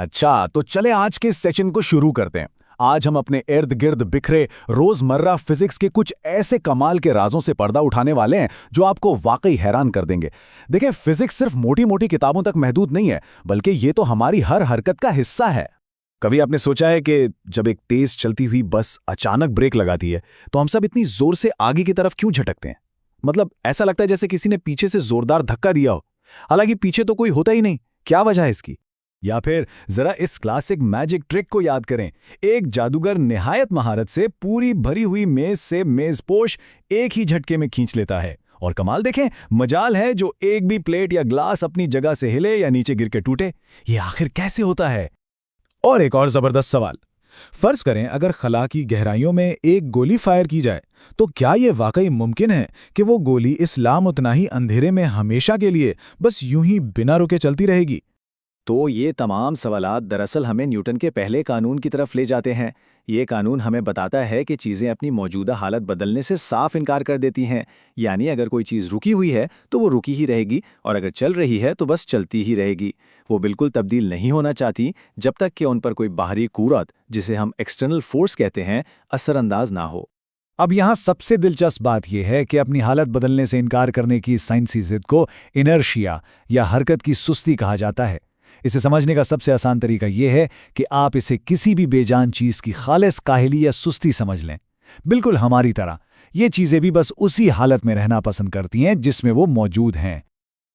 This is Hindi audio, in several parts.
अच्छा, तो चले आज के इस सेशन को शुरू करते हैं। आज हम अपने इर्द गिर्द बिखरे रोजमर्रा फिजिक्स के कुछ ऐसे कमाल के राजों से पर्दा उठाने वाले हैं जो आपको वाकई हैरान कर देंगे। देखिए, फिजिक्स सिर्फ मोटी मोटी किताबों तक महदूद नहीं है, बल्कि ये तो हमारी हर हरकत का हिस्सा है। कभी आपने सोचा है कि जब एक तेज चलती हुई बस अचानक ब्रेक लगाती है तो हम सब इतनी जोर से आगे की तरफ क्यों झटकते हैं? मतलब ऐसा लगता है जैसे किसी ने पीछे से जोरदार धक्का दिया हो, हालांकि पीछे तो कोई होता ही नहीं। क्या वजह है इसकी? या फिर जरा इस क्लासिक मैजिक ट्रिक को याद करें। एक जादूगर निहायत महारत से पूरी भरी हुई मेज से मेजपोश एक ही झटके में खींच लेता है। और कमाल देखें, मजाल है जो एक भी प्लेट या ग्लास अपनी जगह से हिले या नीचे गिर के टूटे। ये आखिर कैसे होता है? और एक और जबरदस्त सवाल, फर्ज करें अगर खला की गहराइयों में एक गोली फायर की जाए तो क्या यह वाकई मुमकिन है कि वो गोली इस लामुतनाही अंधेरे में हमेशा के लिए बस यूं ही बिना रुके चलती रहेगी? तो ये तमाम सवालात दरअसल हमें न्यूटन के पहले कानून की तरफ ले जाते हैं। ये कानून हमें बताता है कि चीज़ें अपनी मौजूदा हालत बदलने से साफ इनकार कर देती हैं। यानी अगर कोई चीज़ रुकी हुई है तो वो रुकी ही रहेगी, और अगर चल रही है तो बस चलती ही रहेगी। वो बिल्कुल तब्दील नहीं होना चाहती जब तक कि उन पर कोई बाहरी कुव्वत, जिसे हम एक्सटर्नल फोर्स कहते हैं, असरअंदाज ना हो। अब यहाँ सबसे दिलचस्प बात यह है कि अपनी हालत बदलने से इनकार करने की साइंसी जिद को इनर्शिया या हरकत की सुस्ती कहा जाता है। इसे समझने का सबसे आसान तरीका यह है कि आप इसे किसी भी बेजान चीज की खालिस काहली या सुस्ती समझ लें। बिल्कुल हमारी तरह ये चीजें भी बस उसी हालत में रहना पसंद करती हैं जिसमें वो मौजूद हैं।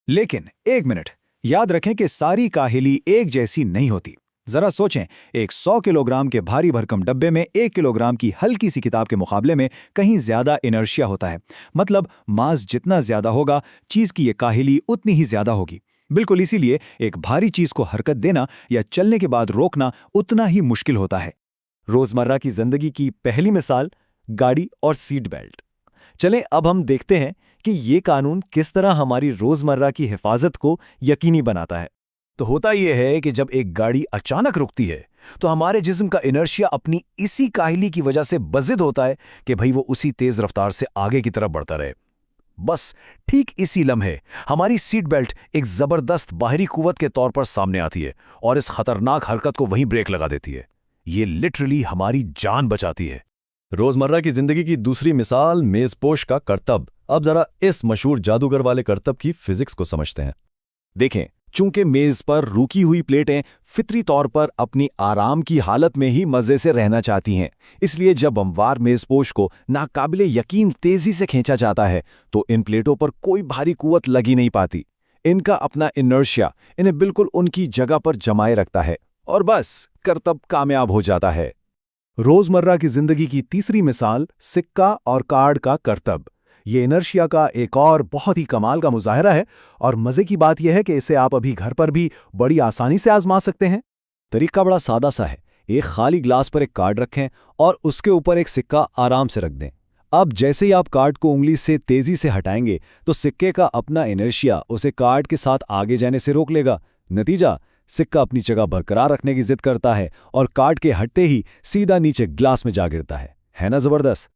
लेकिन एक मिनट, याद रखें कि सारी काहली एक जैसी नहीं होती। जरा सोचें, एक 100 किलोग्राम के भारी भरकम डब्बे में 1 किलोग्राम की हल्की सी किताब के मुकाबले में कहीं ज्यादा इनर्शिया होता है। मतलब मास जितना ज्यादा होगा, चीज की ये काहली उतनी ही ज्यादा होगी। बिल्कुल इसीलिए एक भारी चीज को हरकत देना या चलने के बाद रोकना उतना ही मुश्किल होता है। रोजमर्रा की जिंदगी की पहली मिसाल, गाड़ी और सीट बेल्ट। चलें अब हम देखते हैं कि ये कानून किस तरह हमारी रोजमर्रा की हिफाजत को यकीनी बनाता है। तो होता यह है कि जब एक गाड़ी अचानक रुकती है तो हमारे जिस्म का इनर्शिया अपनी इसी काहली की वजह से बजिद होता है कि भाई वो उसी तेज रफ्तार से आगे की तरफ बढ़ता रहे। बस ठीक इसी लम्हे हमारी सीट बेल्ट एक जबरदस्त बाहरी कुव्वत के तौर पर सामने आती है और इस खतरनाक हरकत को वहीं ब्रेक लगा देती है। ये लिटरली हमारी जान बचाती है। रोजमर्रा की जिंदगी की दूसरी मिसाल, मेजपोश का करतब। अब जरा इस मशहूर जादूगर वाले करतब की फिजिक्स को समझते हैं। देखें, चूंकि मेज पर रुकी हुई प्लेटें फितरी तौर पर अपनी आराम की हालत में ही मजे से रहना चाहती हैं, इसलिए जब हमवार मेजपोश को नाकाबिले यकीन तेजी से खींचा जाता है तो इन प्लेटों पर कोई भारी कुव्वत लगी नहीं पाती। इनका अपना इनर्शिया इन्हें बिल्कुल उनकी जगह पर जमाए रखता है और बस करतब कामयाब हो जाता है। रोजमर्रा की जिंदगी की तीसरी मिसाल, सिक्का और कार्ड का करतब। ये इनर्शिया का एक और बहुत ही कमाल का मुजाहरा है, और मजे की बात यह है कि इसे आप अभी घर पर भी बड़ी आसानी से आजमा सकते हैं। तरीका बड़ा सादा सा है। एक खाली ग्लास पर एक कार्ड रखें और उसके ऊपर एक सिक्का आराम से रख दें। अब जैसे ही आप कार्ड को उंगली से तेजी से हटाएंगे तो सिक्के का अपना इनर्शिया उसे कार्ड के साथ आगे जाने से रोक लेगा। नतीजा, सिक्का अपनी जगह बरकरार रखने की जिद करता है और कार्ड के हटते ही सीधा नीचे ग्लास में जा गिरता है ना जबरदस्त?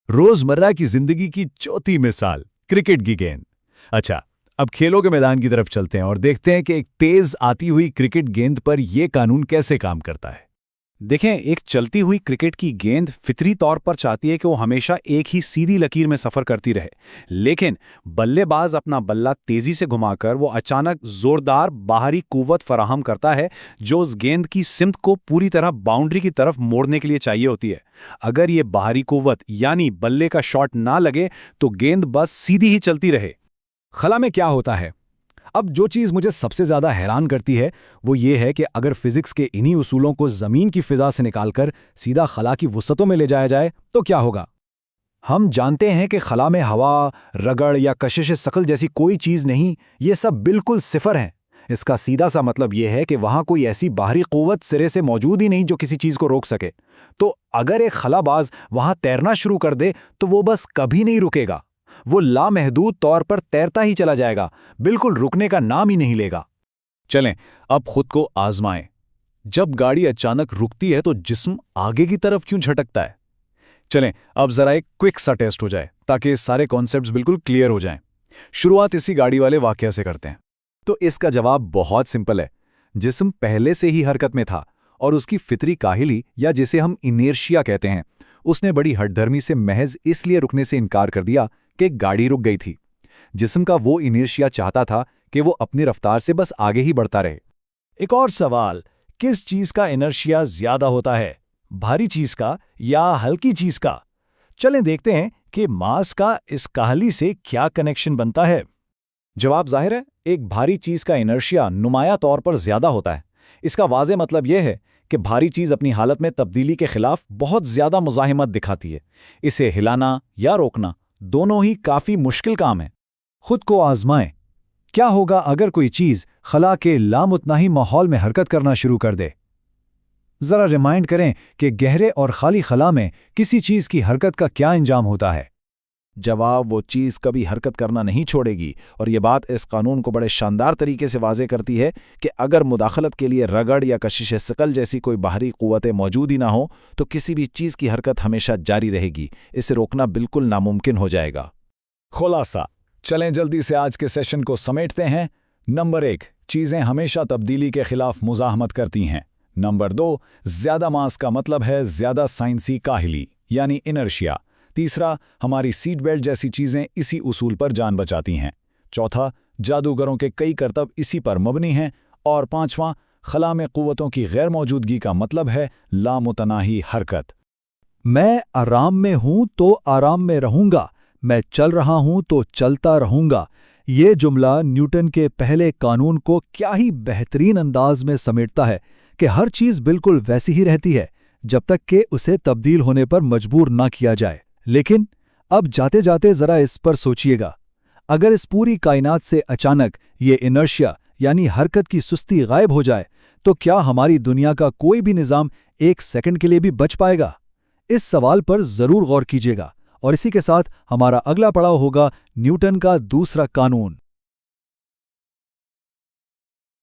रोजमर्रा की जिंदगी की चौथी मिसाल, क्रिकेट की गेंद। अच्छा, अब खेलों के मैदान की तरफ चलते हैं और देखते हैं कि एक तेज आती हुई क्रिकेट गेंद पर यह कानून कैसे काम करता है। देखें, एक चलती हुई क्रिकेट की गेंद फितरी तौर पर चाहती है कि वो हमेशा एक ही सीधी लकीर में सफर करती रहे, लेकिन बल्लेबाज अपना बल्ला तेजी से घुमाकर वो अचानक जोरदार बाहरी कुव्वत फराहम करता है जो उस गेंद की सिमत को पूरी तरह बाउंड्री की तरफ मोड़ने के लिए चाहिए होती है। अगर ये बाहरी कुव्वत यानी बल्ले का शॉट ना लगे तो गेंद बस सीधी ही चलती रहे। खला में क्या होता है? अब जो चीज़ मुझे सबसे ज़्यादा हैरान करती है वो ये है कि अगर फिजिक्स के इन्हीं उसूलों को ज़मीन की फ़िज़ा से निकालकर सीधा खला की वुसअतों में ले जाया जाए तो क्या होगा? हम जानते हैं कि खला में हवा, रगड़ या कशिश सकल जैसी कोई चीज़ नहीं, ये सब बिल्कुल सिफर हैं। इसका सीधा सा मतलब यह है कि वहाँ कोई ऐसी बाहरी क़ुव्वत सिरे से मौजूद ही नहीं जो किसी चीज़ को रोक सके। तो अगर एक खलाबाज वहाँ तैरना शुरू कर दे तो वो बस कभी नहीं रुकेगा। वो लामहदूद तौर पर तैरता ही चला जाएगा, बिल्कुल रुकने का नाम ही नहीं लेगा। चलें अब खुद को आजमाएं। जब गाड़ी अचानक रुकती है तो जिस्म आगे की तरफ क्यों झटकता है? चलें अब जरा एक क्विक सा टेस्ट हो जाए ताकि सारे कॉन्सेप्ट्स बिल्कुल क्लियर हो जाएं। शुरुआत इसी गाड़ी वाले वाकया से करते हैं। तो इसका जवाब बहुत सिंपल है। जिस्म पहले से ही हरकत में था और उसकी फितरी काहिली या जिसे हम इनर्शिया कहते हैं, उसने बड़ी हठधर्मी से महज इसलिए रुकने से इनकार कर दिया कि गाड़ी रुक गई थी। जिस्म का वो इनर्शिया चाहता था कि वो अपनी रफ्तार से बस आगे ही बढ़ता रहे। एक और सवाल, किस चीज का इनर्शिया ज्यादा होता है, भारी चीज का या हल्की चीज का? चलें देखते हैं कि मास का इस काहली से क्या कनेक्शन बनता है। जवाब जाहिर है, एक भारी चीज का इनर्शिया नुमाया तौर पर ज्यादा होता है। इसका वाज़े मतलब यह है कि भारी चीज अपनी हालत में तब्दीली के खिलाफ बहुत ज्यादा मुज़ाहिमत दिखाती है। इसे हिलाना या रोकना दोनों ही काफी मुश्किल काम है। खुद को आजमाएं, क्या होगा अगर कोई चीज खला के लामुतनाही माहौल में हरकत करना शुरू कर दे? जरा रिमाइंड करें कि गहरे और खाली खला में किसी चीज की हरकत का क्या अंजाम होता है। जवाब, वो चीज़ कभी हरकत करना नहीं छोड़ेगी। और ये बात इस कानून को बड़े शानदार तरीके से वाज़े करती है कि अगर मुदाखलत के लिए रगड़ या कशिश सिकल जैसी कोई बाहरी क़ुव्वतें मौजूद ही ना हो तो किसी भी चीज़ की हरकत हमेशा जारी रहेगी। इसे रोकना बिल्कुल नामुमकिन हो जाएगा। खुलासा, चलें जल्दी से आज के सेशन को समेटते हैं। नंबर 1, चीज़ें हमेशा तब्दीली के खिलाफ मुज़ाहमत करती हैं। नंबर 2, ज़्यादा मास का मतलब है ज़्यादा साइंसी काहिली यानी इनर्शिया। तीसरा, हमारी सीट बेल्ट जैसी चीज़ें इसी उसूल पर जान बचाती हैं। चौथा, जादूगरों के कई करतब इसी पर मबनी हैं। और पांचवां, खला में क़ुव्वतों की गैर मौजूदगी का मतलब है लामुतनाही हरकत। मैं आराम में हूं तो आराम में रहूंगा, मैं चल रहा हूं तो चलता रहूंगा। ये जुमला न्यूटन के पहले कानून को क्या ही बेहतरीन अंदाज में समेटता है कि हर चीज़ बिल्कुल वैसी ही रहती है जब तक कि उसे तब्दील होने पर मजबूर ना किया जाए। लेकिन अब जाते जाते जरा इस पर सोचिएगा, अगर इस पूरी कायनात से अचानक ये इनर्शिया यानी हरकत की सुस्ती गायब हो जाए तो क्या हमारी दुनिया का कोई भी निज़ाम एक सेकंड के लिए भी बच पाएगा? इस सवाल पर जरूर गौर कीजिएगा। और इसी के साथ हमारा अगला पड़ाव होगा न्यूटन का दूसरा कानून।